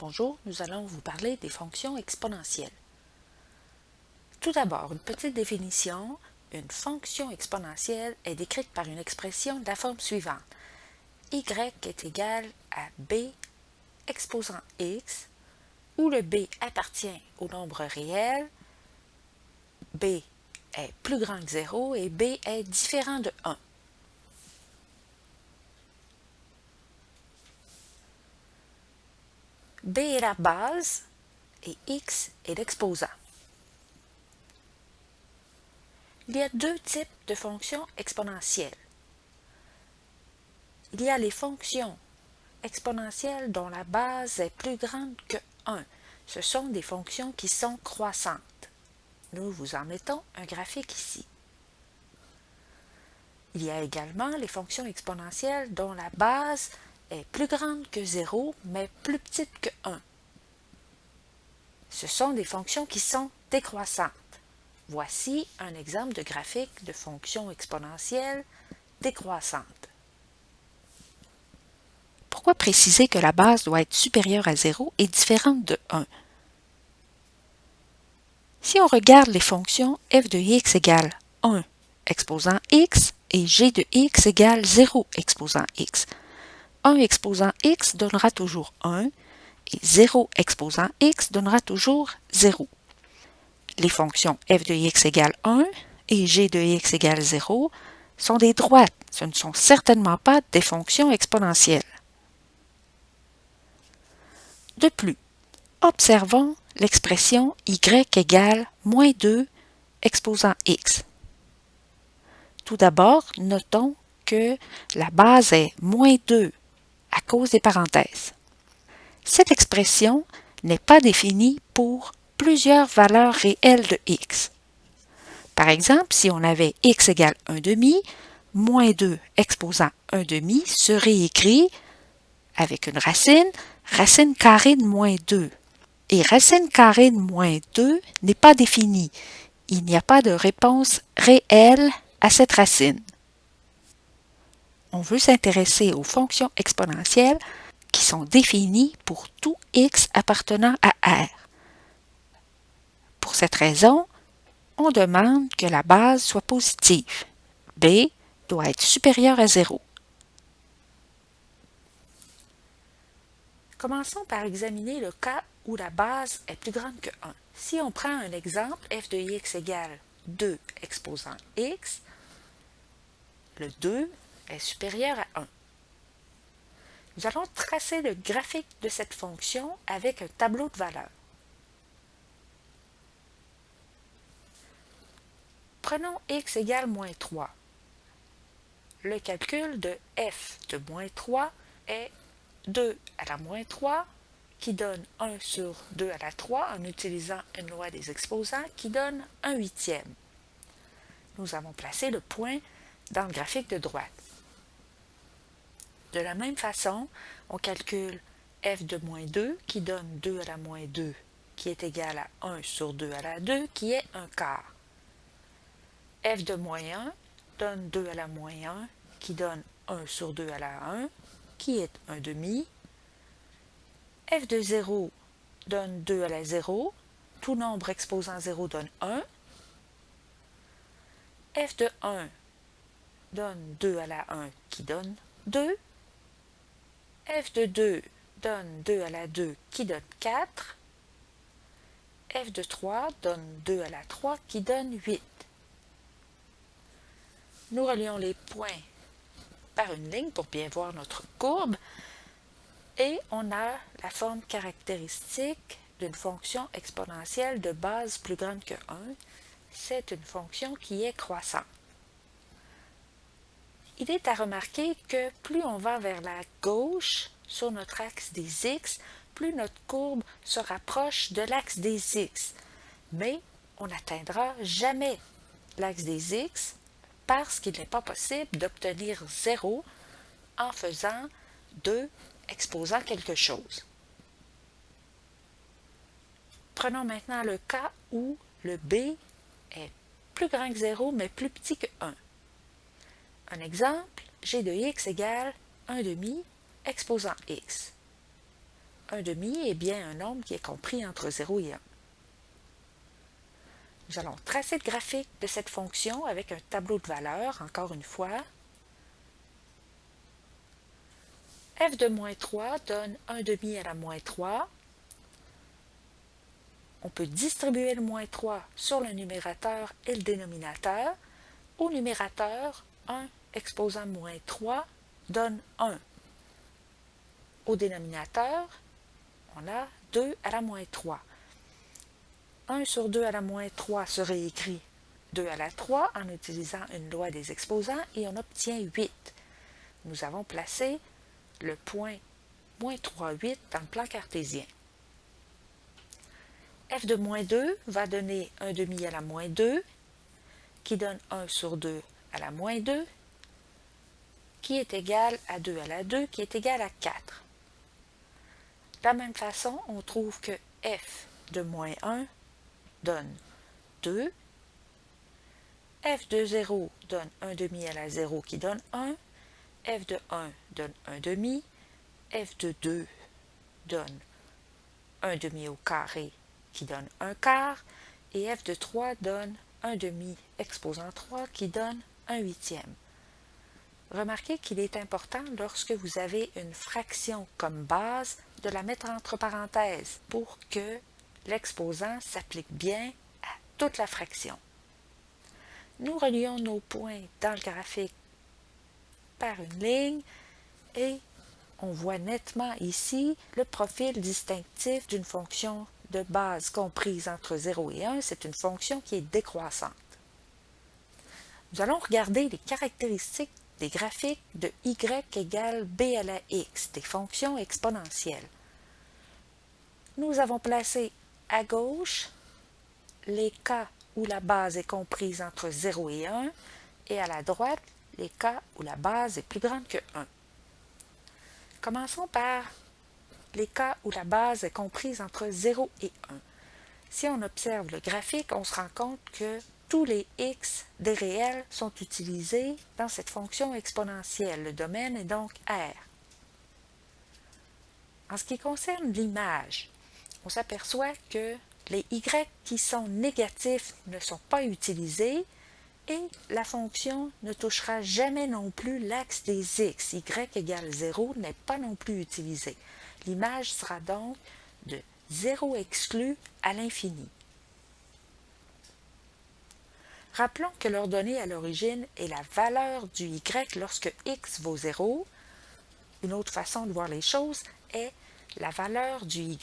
Bonjour, nous allons vous parler des fonctions exponentielles. Tout d'abord, une petite définition. Une fonction exponentielle est décrite par une expression de la forme suivante. Y est égal à b exposant x, où le b appartient au nombre réel, b est plus grand que 0 et b est différent de 1. b est la base et x est l'exposant. Il y a deux types de fonctions exponentielles. Il y a les fonctions exponentielles dont la base est plus grande que 1. Ce sont des fonctions qui sont croissantes. Nous vous en mettons un graphique ici. Il y a également les fonctions exponentielles dont la base est plus grande que 0, mais plus petite que 1. Ce sont des fonctions qui sont décroissantes. Voici un exemple de graphique de fonction exponentielle décroissante. Pourquoi préciser que la base doit être supérieure à 0 et différente de 1? Si on regarde les fonctions f de x égale 1 exposant x et g de x égale 0 exposant x, 1 exposant x donnera toujours 1 et 0 exposant x donnera toujours 0. Les fonctions f de x égale 1 et g de x égale 0 sont des droites. Ce ne sont certainement pas des fonctions exponentielles. De plus, observons l'expression y égale moins 2 exposant x. Tout d'abord, notons que la base est moins 2 à cause des parenthèses. Cette expression n'est pas définie pour plusieurs valeurs réelles de x. Par exemple, si on avait x égale 1 demi, moins 2 exposant 1 demi serait écrit avec une racine carrée de moins 2. Et racine carrée de moins 2 n'est pas définie. Il n'y a pas de réponse réelle à cette racine. On veut s'intéresser aux fonctions exponentielles qui sont définies pour tout x appartenant à R. Pour cette raison, on demande que la base soit positive. B doit être supérieur à 0. Commençons par examiner le cas où la base est plus grande que 1. Si on prend un exemple, f de x égale 2 exposant x, le 2 est supérieur à 1. Nous allons tracer le graphique de cette fonction avec un tableau de valeurs. Prenons x égale moins 3. Le calcul de f de moins 3 est 2 à la moins 3 qui donne 1 sur 2 à la 3 en utilisant une loi des exposants qui donne 1 huitième. Nous avons placé le point dans le graphique de droite. De la même façon, on calcule f de moins 2 qui donne 2 à la moins 2 qui est égal à 1 sur 2 à la 2 qui est un quart. F de moins 1 donne 2 à la moins 1 qui donne 1 sur 2 à la 1 qui est un demi. F de 0 donne 2 à la 0. Tout nombre exposant 0 donne 1. F de 1 donne 2 à la 1 qui donne 2. F de 2 donne 2 à la 2 qui donne 4. F de 3 donne 2 à la 3 qui donne 8. Nous relions les points par une ligne pour bien voir notre courbe et on a la forme caractéristique d'une fonction exponentielle de base plus grande que 1. C'est une fonction qui est croissante. Il est à remarquer que plus on va vers la gauche sur notre axe des x, plus notre courbe se rapproche de l'axe des x. Mais on n'atteindra jamais l'axe des x parce qu'il n'est pas possible d'obtenir 0 en faisant 2 exposant quelque chose. Prenons maintenant le cas où le b est plus grand que 0 mais plus petit que 1. Un exemple, g de x égale 1 demi exposant x. 1 demi est bien un nombre qui est compris entre 0 et 1. Nous allons tracer le graphique de cette fonction avec un tableau de valeurs, encore une fois. F de moins 3 donne 1 demi à la moins 3. On peut distribuer le moins 3 sur le numérateur et le dénominateur. Au numérateur, 1 exposant moins 3 donne 1. Au dénominateur, on a 2 à la moins 3. 1 sur 2 à la moins 3 se réécrit 2 à la 3 en utilisant une loi des exposants et on obtient 8. Nous avons placé le point moins 3, 8 dans le plan cartésien. F de moins 2 va donner 1 demi à la moins 2, qui donne 1 sur 2 à la moins 2, qui est égal à 2 à la 2, qui est égal à 4. De la même façon, on trouve que F de moins 1 donne 2, F de 0 donne 1 demi à la 0 qui donne 1, F de 1 donne 1 demi, F de 2 donne 1 demi au carré qui donne 1 quart, et F de 3 donne 1 demi exposant 3 qui donne 1 huitième. Remarquez qu'il est important lorsque vous avez une fraction comme base de la mettre entre parenthèses pour que l'exposant s'applique bien à toute la fraction. Nous relions nos points dans le graphique par une ligne et on voit nettement ici le profil distinctif d'une fonction de base comprise entre 0 et 1. C'est une fonction qui est décroissante. Nous allons regarder les caractéristiques des graphiques de y égale b à la x, des fonctions exponentielles. Nous avons placé à gauche les cas où la base est comprise entre 0 et 1 et à la droite les cas où la base est plus grande que 1. Commençons par les cas où la base est comprise entre 0 et 1. Si on observe le graphique, on se rend compte que tous les x des réels sont utilisés dans cette fonction exponentielle. Le domaine est donc R. En ce qui concerne l'image, on s'aperçoit que les y qui sont négatifs ne sont pas utilisés et la fonction ne touchera jamais non plus l'axe des x. Y égale 0 n'est pas non plus utilisé. L'image sera donc de 0 exclu à l'infini. Rappelons que l'ordonnée à l'origine est la valeur du y lorsque x vaut 0. Une autre façon de voir les choses est la valeur du y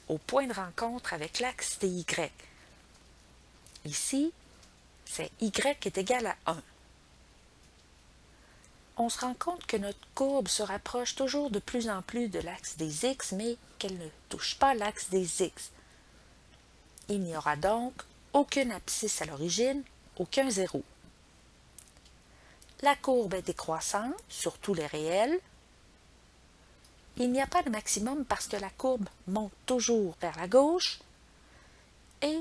au point de rencontre avec l'axe des y. Ici, c'est y est égal à 1. On se rend compte que notre courbe se rapproche toujours de plus en plus de l'axe des x, mais qu'elle ne touche pas l'axe des x. Il n'y aura donc aucune abscisse à l'origine, aucun zéro. La courbe est décroissante sur tous les réels. Il n'y a pas de maximum parce que la courbe monte toujours vers la gauche et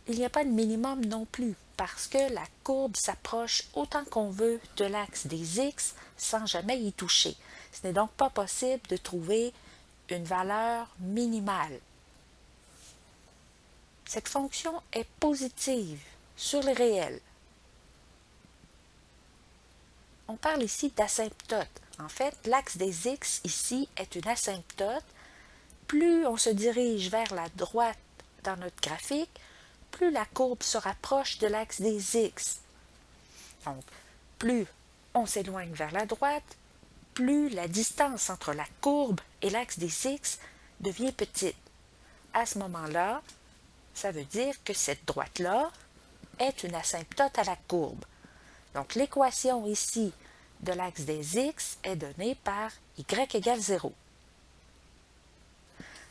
il n'y a pas de minimum non plus parce que la courbe s'approche autant qu'on veut de l'axe des x sans jamais y toucher. Ce n'est donc pas possible de trouver une valeur minimale. Cette fonction est positive sur les réels. On parle ici d'asymptote. En fait, l'axe des x ici est une asymptote. Plus on se dirige vers la droite dans notre graphique, plus la courbe se rapproche de l'axe des x. Donc, plus on s'éloigne vers la droite, plus la distance entre la courbe et l'axe des x devient petite. À ce moment-là, ça veut dire que cette droite-là est une asymptote à la courbe. Donc, l'équation ici de l'axe des x est donnée par y égale 0.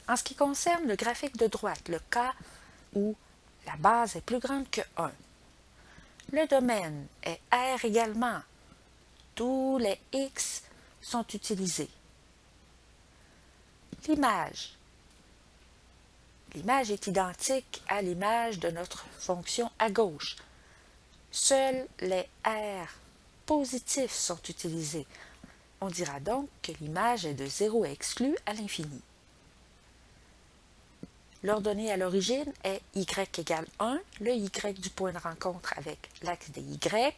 En ce qui concerne le graphique de droite, le cas où la base est plus grande que 1, le domaine est R également. Tous les x sont utilisés. L'image est identique à l'image de notre fonction à gauche. Seuls les R positifs sont utilisés. On dira donc que l'image est de 0 exclu à l'infini. L'ordonnée à l'origine est y égale 1, le y du point de rencontre avec l'axe des y.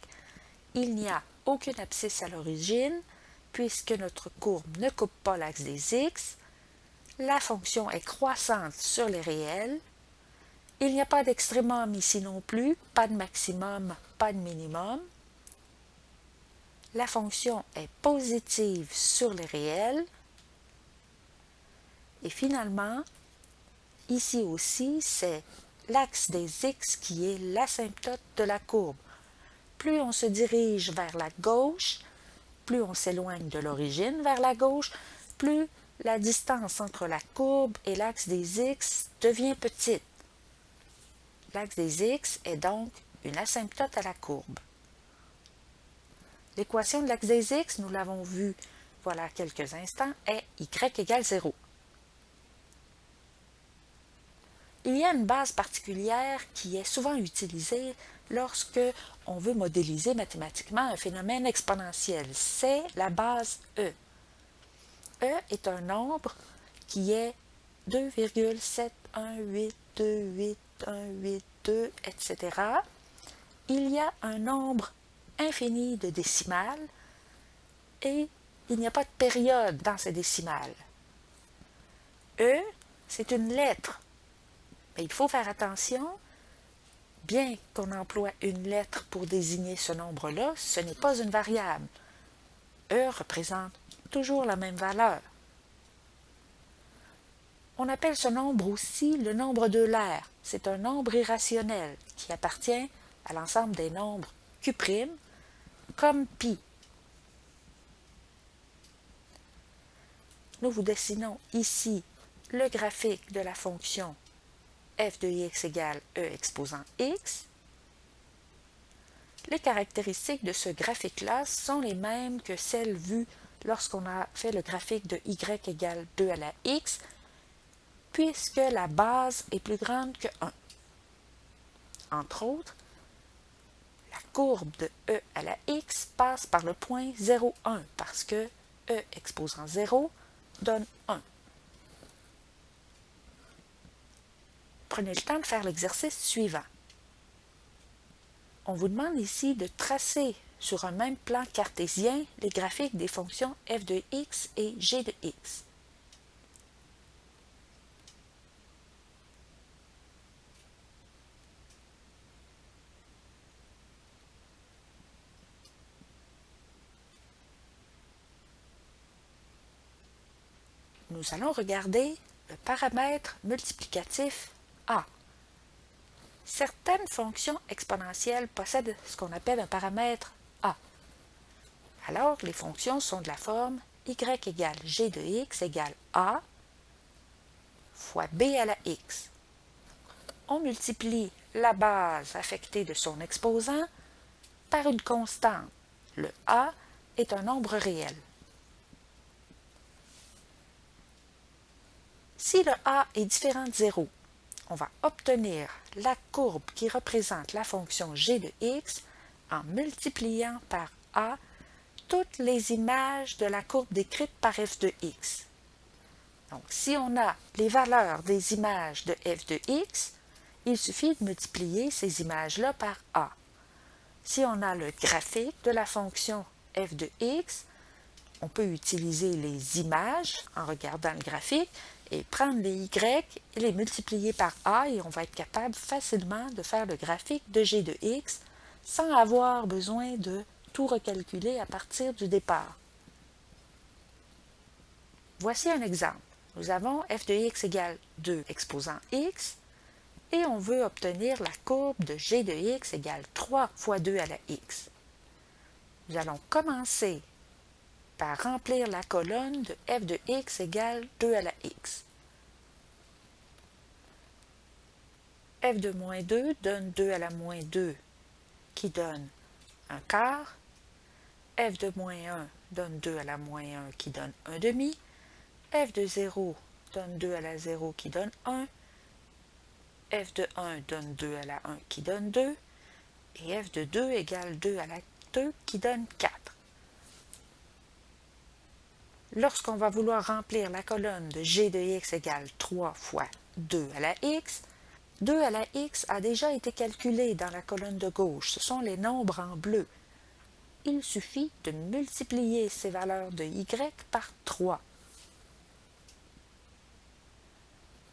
Il n'y a aucune abscisse à l'origine, puisque notre courbe ne coupe pas l'axe des x. La fonction est croissante sur les réels. Il n'y a pas d'extrémum ici non plus, pas de maximum, pas de minimum. La fonction est positive sur les réels. Et finalement, ici aussi, c'est l'axe des x qui est l'asymptote de la courbe. Plus on se dirige vers la gauche, plus on s'éloigne de l'origine vers la gauche, plus la distance entre la courbe et l'axe des x devient petite. L'axe des x est donc une asymptote à la courbe. L'équation de l'axe des x, nous l'avons vu voilà quelques instants, est y égale 0. Il y a une base particulière qui est souvent utilisée lorsque on veut modéliser mathématiquement un phénomène exponentiel. C'est la base E. E est un nombre qui est 2,7182818, etc. Il y a un nombre infini de décimales et il n'y a pas de période dans ces décimales. E, c'est une lettre. Mais il faut faire attention, bien qu'on emploie une lettre pour désigner ce nombre-là, ce n'est pas une variable. E représente toujours la même valeur. On appelle ce nombre aussi le nombre d'Euler. C'est un nombre irrationnel qui appartient à l'ensemble des nombres Q', comme pi. Nous vous dessinons ici le graphique de la fonction f de x égale e exposant x. Les caractéristiques de ce graphique-là sont les mêmes que celles vues lorsqu'on a fait le graphique de y égale 2 à la x, puisque la base est plus grande que 1. Entre autres, la courbe de e à la x passe par le point 0, 1, parce que e exposant 0 donne 1. Prenez le temps de faire l'exercice suivant. On vous demande ici de tracer sur un même plan cartésien les graphiques des fonctions f de x et g de x. Nous allons regarder le paramètre multiplicatif a. Certaines fonctions exponentielles possèdent ce qu'on appelle un paramètre a. Alors, les fonctions sont de la forme y égale g de x égale a fois b à la x. On multiplie la base affectée de son exposant par une constante. Le a est un nombre réel. Si le a est différent de 0, on va obtenir la courbe qui représente la fonction g de x en multipliant par a toutes les images de la courbe décrite par f de x. Donc, si on a les valeurs des images de f de x, il suffit de multiplier ces images-là par a. Si on a le graphique de la fonction f de x, on peut utiliser les images en regardant le graphique et prendre les y et les multiplier par a et on va être capable facilement de faire le graphique de g de x sans avoir besoin de tout recalculer à partir du départ. Voici un exemple. Nous avons f de x égale 2 exposant x et on veut obtenir la courbe de g de x égale 3 fois 2 à la x. Nous allons commencer par remplir la colonne de f de x égale 2 à la x. f de moins 2 donne 2 à la moins 2 qui donne un quart. f de moins 1 donne 2 à la moins 1 qui donne un demi. f de 0 donne 2 à la 0 qui donne 1. f de 1 donne 2 à la 1 qui donne 2. Et f de 2 égale 2 à la 2 qui donne 4. Lorsqu'on va vouloir remplir la colonne de g de x égale 3 fois 2 à la x. 2 à la x a déjà été calculé dans la colonne de gauche. Ce sont les nombres en bleu. Il suffit de multiplier ces valeurs de y par 3.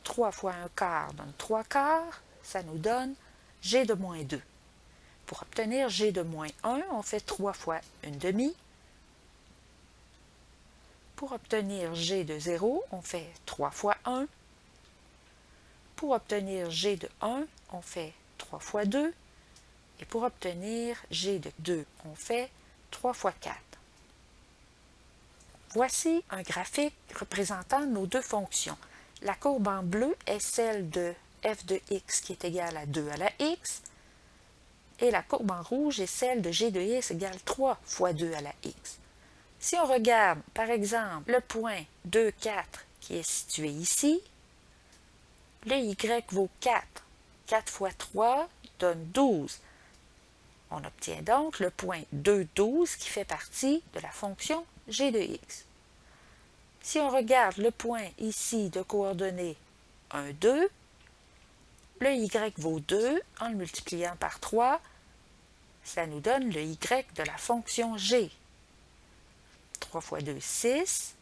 3 fois 1 quart donne 3 quarts. Ça nous donne g de moins 2. Pour obtenir g de moins 1, on fait 3 fois 1 demi. Pour obtenir g de 0, on fait 3 fois 1. Pour obtenir g de 1, on fait 3 fois 2. Et pour obtenir g de 2, on fait 3 fois 4. Voici un graphique représentant nos deux fonctions. La courbe en bleu est celle de f de x qui est égale à 2 à la x. Et la courbe en rouge est celle de g de x égale 3 fois 2 à la x. Si on regarde, par exemple, le point 2, 4 qui est situé ici, le y vaut 4. 4 fois 3 donne 12. On obtient donc le point 2, 12 qui fait partie de la fonction g de x. Si on regarde le point ici de coordonnées 1, 2, le y vaut 2 en le multipliant par 3. Ça nous donne le y de la fonction g. 3 fois 2, 6.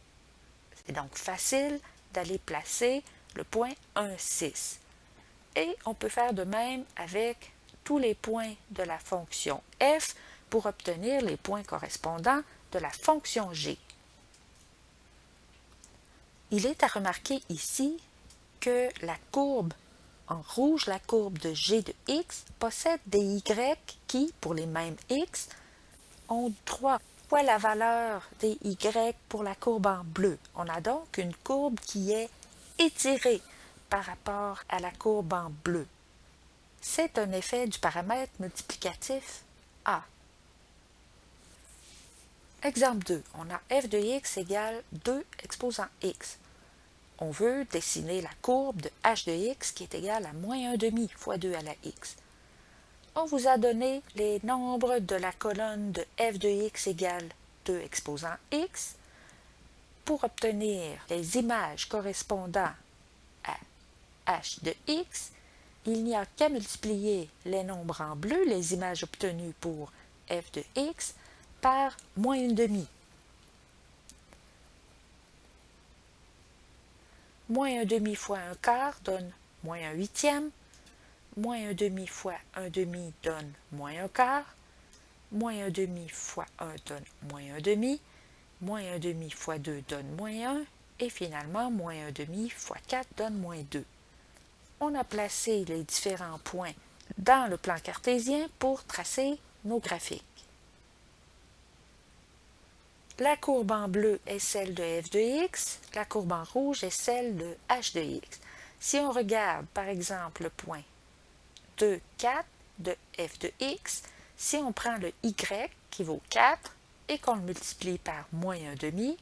C'est donc facile d'aller placer le point 1, 6. Et on peut faire de même avec tous les points de la fonction f pour obtenir les points correspondants de la fonction g. Il est à remarquer ici que la courbe en rouge, la courbe de g de x, possède des y qui, pour les mêmes x, ont 3 fois la valeur des y pour la courbe en bleu. On a donc une courbe qui est étirée par rapport à la courbe en bleu. C'est un effet du paramètre multiplicatif A. Exemple 2. On a f de x égale 2 exposant x. On veut dessiner la courbe de h de x qui est égale à moins 1 demi fois 2 à la x. On vous a donné les nombres de la colonne de f de x égale 2 exposant x. Pour obtenir les images correspondant à h de x, il n'y a qu'à multiplier les nombres en bleu, les images obtenues pour f de x, par moins 1 demi. Moins 1 demi fois 1 quart donne moins 1 huitième. Moins 1 demi fois 1 demi donne moins 1 quart. Moins 1 demi fois 1 donne moins 1 demi. Moins 1 demi fois 2 donne moins 1. Et finalement, moins 1 demi fois 4 donne moins 2. On a placé les différents points dans le plan cartésien pour tracer nos graphiques. La courbe en bleu est celle de f de x, la courbe en rouge est celle de h de x. Si on regarde par exemple le point 2, 4 de f de x, si on prend le y qui vaut 4 et qu'on le multiplie par moins 1 demi,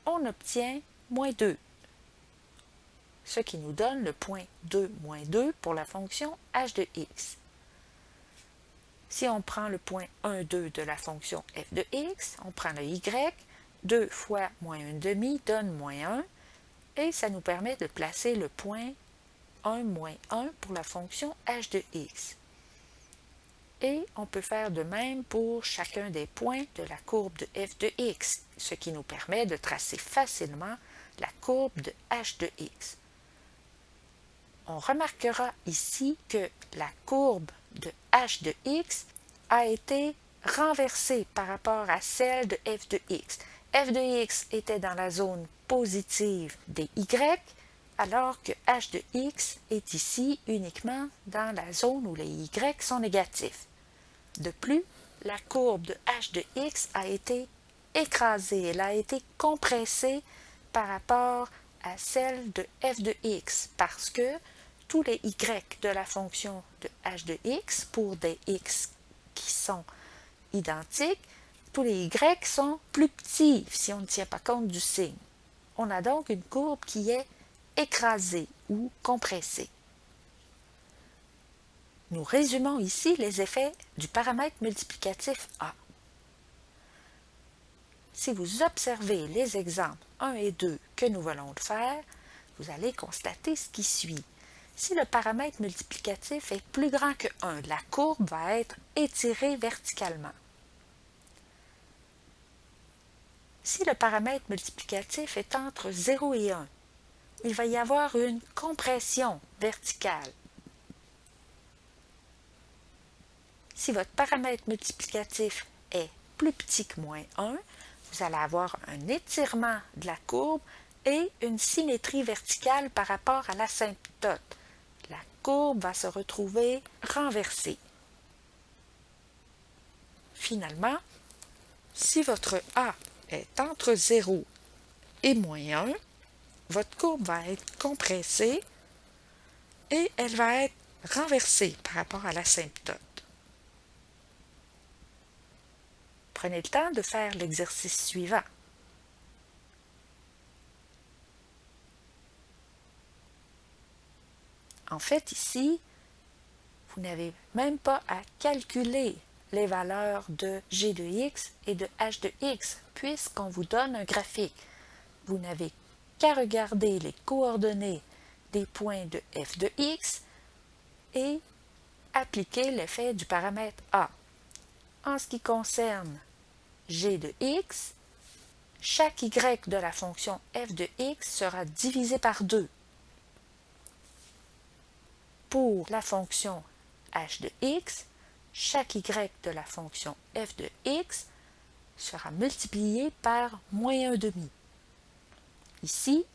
on obtient moins 2, ce qui nous donne le point 2 moins 2 pour la fonction h de x. Si on prend le point 1, 2 de la fonction f de x, on prend le y, 2 fois moins 1 demi donne moins 1, et ça nous permet de placer le point 1 moins 1 pour la fonction h de x. Et on peut faire de même pour chacun des points de la courbe de f de x, ce qui nous permet de tracer facilement la courbe de h de x. On remarquera ici que la courbe de h de x a été renversée par rapport à celle de f de x. F de x était dans la zone positive des y, alors que h de x est ici uniquement dans la zone où les y sont négatifs. De plus, la courbe de h de x a été écrasée, elle a été compressée par rapport à celle de f de x, parce que tous les y de la fonction de h de x, pour des x qui sont identiques, tous les y sont plus petits si on ne tient pas compte du signe. On a donc une courbe qui est écrasée ou compressée. Nous résumons ici les effets du paramètre multiplicatif A. Si vous observez les exemples 1 et 2 que nous venons de faire, vous allez constater ce qui suit. Si le paramètre multiplicatif est plus grand que 1, la courbe va être étirée verticalement. Si le paramètre multiplicatif est entre 0 et 1, il va y avoir une compression verticale. Si votre paramètre multiplicatif est plus petit que moins 1, vous allez avoir un étirement de la courbe et une symétrie verticale par rapport à l'asymptote. La courbe va se retrouver renversée. Finalement, si votre A est entre 0 et moins 1, votre courbe va être compressée et elle va être renversée par rapport à l'asymptote. Prenez le temps de faire l'exercice suivant. En fait, ici, vous n'avez même pas à calculer les valeurs de g de x et de h de x, puisqu'on vous donne un graphique. Vous n'avez qu'à regarder les coordonnées des points de f de x et appliquer l'effet du paramètre a. En ce qui concerne g de x, chaque y de la fonction f de x sera divisé par 2. Pour la fonction h de x, chaque y de la fonction f de x sera multiplié par moins 1,5. Ici,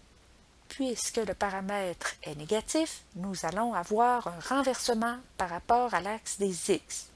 puisque le paramètre est négatif, nous allons avoir un renversement par rapport à l'axe des x.